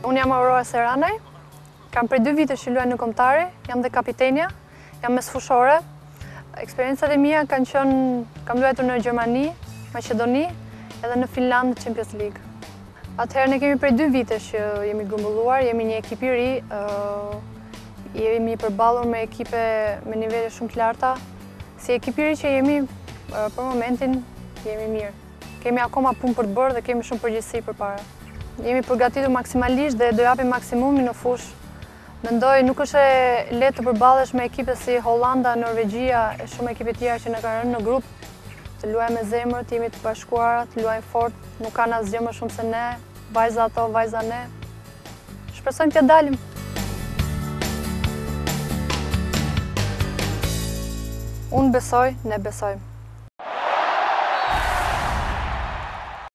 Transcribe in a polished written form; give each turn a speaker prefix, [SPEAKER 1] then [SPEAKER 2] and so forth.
[SPEAKER 1] Unë jam Aurora Seranaj, kam prej 2 vite që luaj në kombëtare, jam dhe kapitenja, jam mesfushore. Eksperiencat e mia kam luajtur në Gjermani, Maqedoni edhe në Finland Champions League. Atëherë ne kemi prej 2 vite që jemi grumbulluar, jemi një ekip i ri, jemi përballur me ekipe me nivele shumë të larta. Si ekip i ri që jemi, për momentin jemi mirë. Kemi akoma punë për të bërë dhe kemi shumë përgjegjësi përpara. Jemi përgatitur maksimalisht dhe do japim maksimumin në fushë. Mendoj nuk është e lehtë të përballesh me ekipe si Hollanda, Norvegjia e shumë ekipe tjera që na kanë rënë në grup. Të luajmë me zemër, të jemi të bashkuara, të luajmë fort, nuk kanë asgjë më shumë se ne, vajza ato, vajza ne. Shpresojmë t'ja dalim. Unë besoj, ne besojmë.